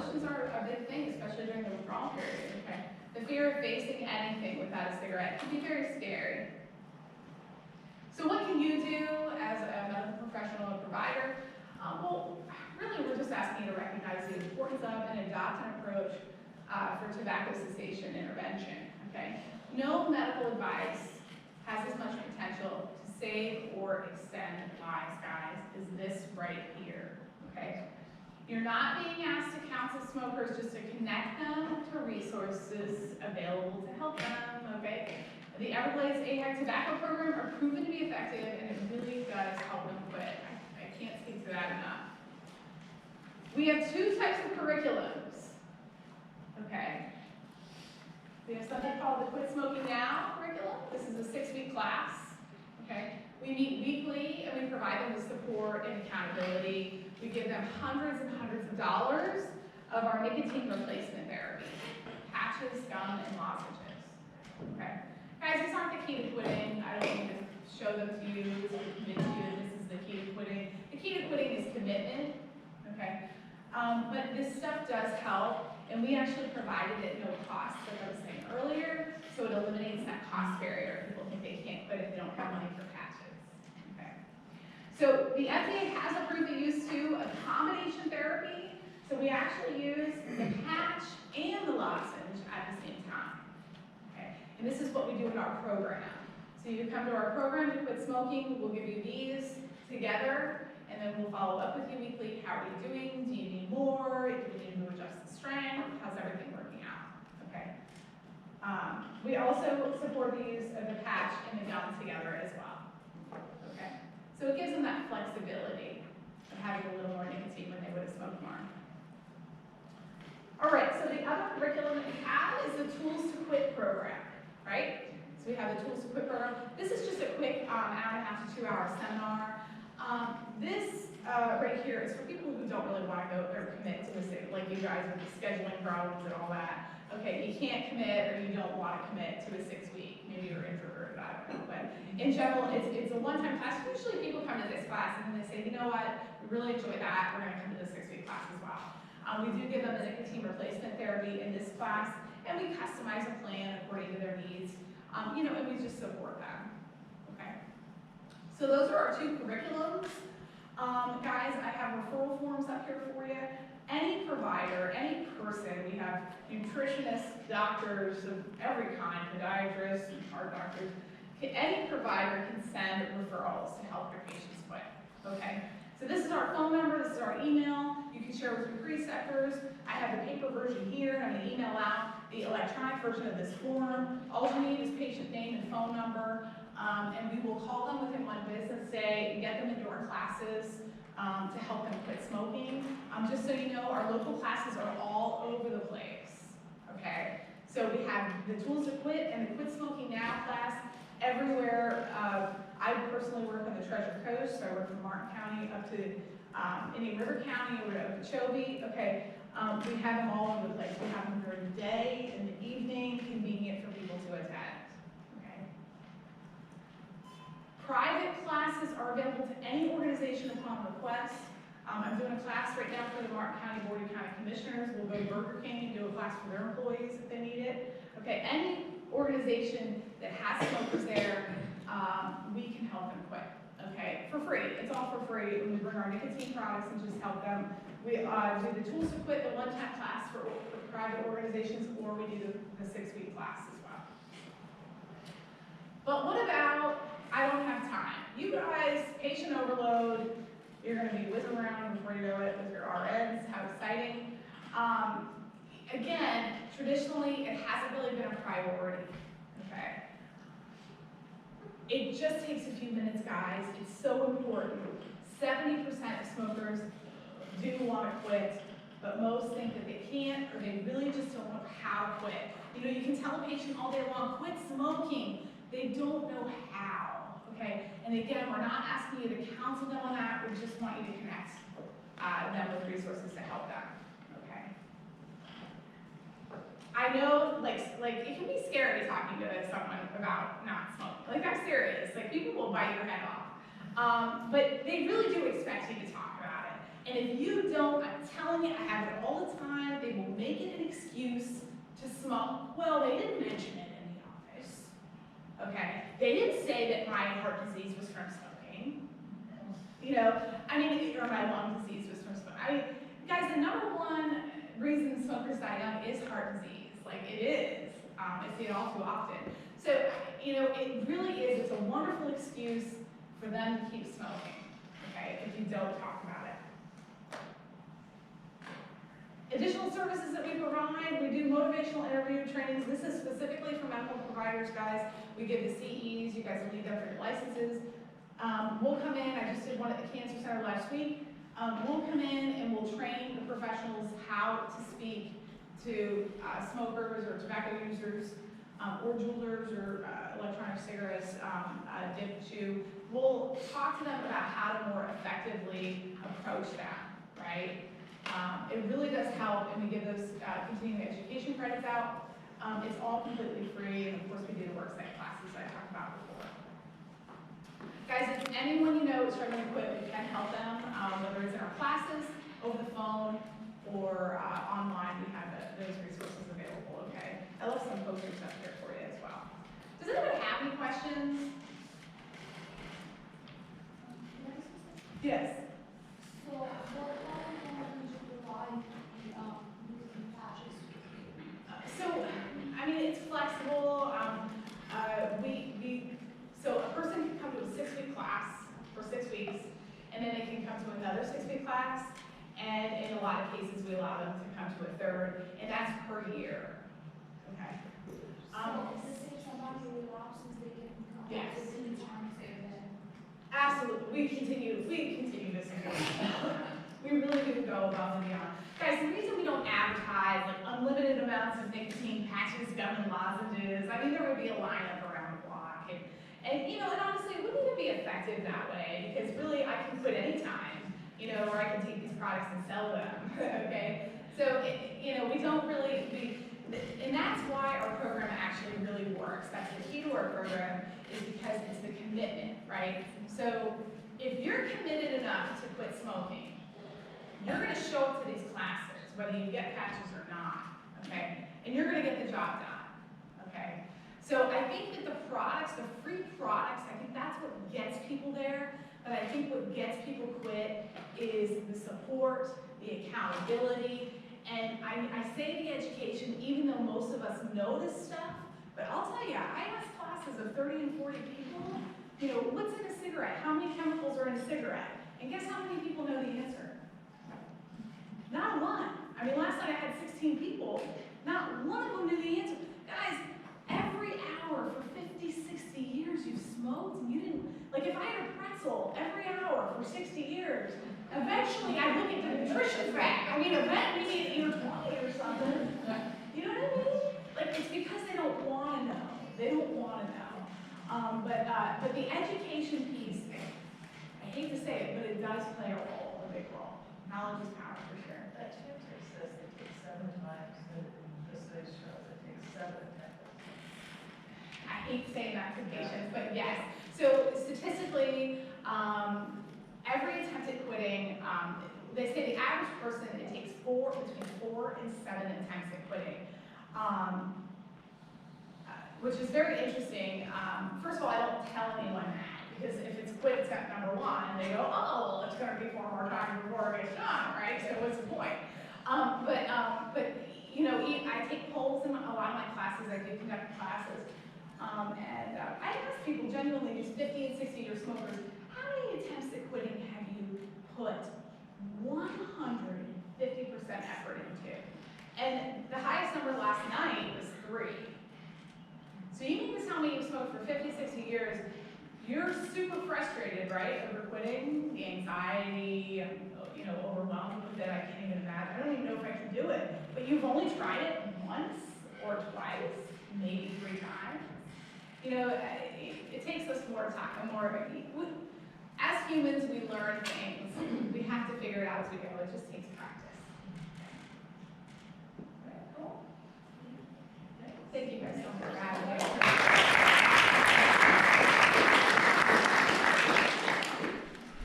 Addictions are a big thing, especially during the withdrawal period, okay? The fear of facing anything without a cigarette can be very scary. So what can you do as a medical professional or provider? Well, really we're just asking you to recognize the importance of and adopt an approach for tobacco cessation intervention, okay? No medical advice has as much potential to save or extend lives, guys, as this right here, okay? You're not being asked to counsel smokers, just to connect them to resources available to help them, okay? The Everglades AHAC tobacco program are proven to be effective, and it really does help them quit. I can't speak to that enough. We have two types of curriculums, okay? We have something called the Quit Smoking Now curriculum. This is a 6-week class, okay? We meet weekly, and we provide them with support and accountability. We give them hundreds and hundreds of dollars of our nicotine replacement therapy, patches, gum, and lozenges, okay? Guys, these aren't the key to quitting. I don't need to show them to you to convince you that this is the key to quitting. The key to quitting is commitment, okay? But this stuff does help, and we actually provided it at no cost, like I was saying earlier, so it eliminates that cost barrier. People think they can't quit if they don't have money for patches, okay? So the FDA has approved the use too of combination therapy, so we actually use the patch and the lozenge at the same time, okay? And this is what we do in our program. So you come to our program to quit smoking, we'll give you these together, and then we'll follow up with you weekly. How are you doing? Do you need more? Do we need to adjust the strength? How's everything working out? Okay. We also support the use of the patch and the gum together as well. Okay. So it gives them that flexibility of having a little more nicotine when they would have smoked more. All right. So the other curriculum that we have is the Tools to Quit program. Right. So we have the Tools to Quit program. This is just a quick hour and a half to 2 hour seminar. This right here is for people who don't really want to go or commit to this, like you guys with the scheduling problems and all that. Okay, you can't commit or you don't want to commit to a 6-week. Maybe you're introverted, I don't know. But in general, it's a one-time class. Usually people come to this class and then they say, you know what, we really enjoy that. We're going to come to the 6-week class as well. We do give them the nicotine replacement therapy in this class, and we customize a plan according to their needs. You know, and we just support them. Okay. So those are our two curriculums. Guys, I have referral forms up here for you. Any provider, any person, we have nutritionists, doctors of every kind, podiatrists, heart doctors, any provider can send referrals to help your patients quit, okay? So this is our phone number, this is our email. You can share with your preceptors. I have the paper version here, and I'm gonna email out the electronic version of this form. All you need is patient name and phone number. And we will call them within 1 business day and get them into our classes to help them quit smoking. Just so you know, our local classes are all over the place, okay? So we have the Tools to Quit and the Quit Smoking Now class everywhere. I personally work on the Treasure Coast, so I work from Martin County up to Indian River County over to Okeechobee, okay? We have them all over the place. We have them during the day, in the evening, convenient for people to attend. Private classes are available to any organization upon request. I'm doing a class right now for the Martin County Board of County Commissioners. We'll go to Burger King and do a class for their employees if they need it. Okay, any organization that has smokers there, we can help them quit, okay, for free. It's all for free. We bring our nicotine products and just help them. We do the Tools to Quit, the one-time class for private organizations, or we do the 6-week class as well. But what about, I don't have time? You guys, patient overload, you're going to be whizzing around before you know it with your RNs. How exciting. Again, traditionally, it hasn't really been a priority, okay? It just takes a few minutes, guys. It's so important. 70% of smokers do want to quit, but most think that they can't, or they really just don't know how to quit. You know, you can tell a patient all day long, quit smoking. They don't know how, okay? And again, we're not asking you to counsel them on that. We just want you to connect them with resources to help them, okay? I know, like it can be scary talking to someone about not smoking. Like, I'm serious. Like, people will bite your head off. But they really do expect you to talk about it. And if you don't, I'm telling you, I have it all the time. excuse to smoke. Well, they didn't mention it in the office. Okay, they didn't say that my heart disease was from smoking. You know, I mean, or my lung disease was from smoking. I mean, guys, the number one reason smokers die young is heart disease. Like, it is. I see it all too often. So, you know, it really is. It's a wonderful excuse for them to keep smoking. Okay, if you don't talk about it. Additional services that we provide, we do motivational interview trainings. This is specifically for medical providers, guys. We give the CEs, you guys will need them for your licenses. We'll come in, I just did one at the Cancer Center last week. We'll come in and we'll train the professionals how to speak to smokers or tobacco users, or jewelers or electronic cigarettes, dip, chew. We'll talk to them about how to more effectively approach that, right? It really does help, and we give those continuing education credits out. It's all completely free, and of course we do the worksite classes I talked about before. Guys, if anyone you know is struggling to quit, we can help them, whether it's in our classes, over the phone, or online. We have those resources available, okay? I left some posters up here for you as well. Does anybody have any questions? Yes. So, what kind of did you provide using patches? So, I mean, it's flexible. So a person can come to a 6-week class for 6 weeks, and then they can come to another 6-week class, and in a lot of cases, we allow them to come to a third, and that's per year. Okay. So, is the same amount of relapses they can come Yes. any time then? Absolutely, we continue this. We really do go above and beyond. Guys, the reason we don't advertise like unlimited amounts of nicotine patches, gum, and lozenges, I mean, there would be a lineup around the block. And you know, and honestly, we need to be effective that way, because really, I can quit anytime, you know, or I can take these products and sell them, okay? So, you know, we don't really, and that's why our program actually really works. That's the key to our program, is because it's the commitment, right? So, if you're committed enough to quit smoking, you're gonna show up to these classes, whether you get patches or not, okay? And you're gonna get the job done, okay? So I think that the products, the free products, I think that's what gets people there. But I think what gets people quit is the support, the accountability, and I say the education, even though most of us know this stuff, but I'll tell you, I ask classes of 30 and 40 people, you know, what's in a cigarette? How many chemicals are in a cigarette? And guess how many people know the answer? Not one. I mean, last night I had 16 people, not one of them knew the answer. Guys, every hour for 50, 60 years you've smoked and you didn't, like if I had a pretzel every hour for 60 years, eventually I'd look at the nutrition fact. I mean, eventually maybe at year 20 or something. You know what I mean? Like, it's because they don't want to know. They don't want to know. But the education piece, I hate to say it, but it does play a big role. Knowledge is power, for sure. That chapter says it takes 7 times, and this way shows it takes 7 attempts. I hate saying that to patients, but yes. So statistically, every attempt at quitting, they say the average person, it takes between 4 and 7 attempts at quitting, which is very interesting. First of all, I don't tell anyone that, because if it's quit step number 1, they go, oh, it's going to be 4 more times before it gets done, right? So what's the point? But you know, I take polls in a lot of my classes. I do conduct classes. I ask people, genuinely, these 50 and 60-year smokers, how many attempts at quitting have you put 150% effort into? And the highest number last night was 3. So you mean to tell me you've smoked for 50, 60 years, you're super frustrated, right, over quitting, the anxiety, you know, overwhelmed with it, I can't even imagine, I don't even know if I can do it, but you've only tried it once or twice, maybe 3 times. You know, it takes us more time, as humans, we learn things. We have to figure it out as we go. It just takes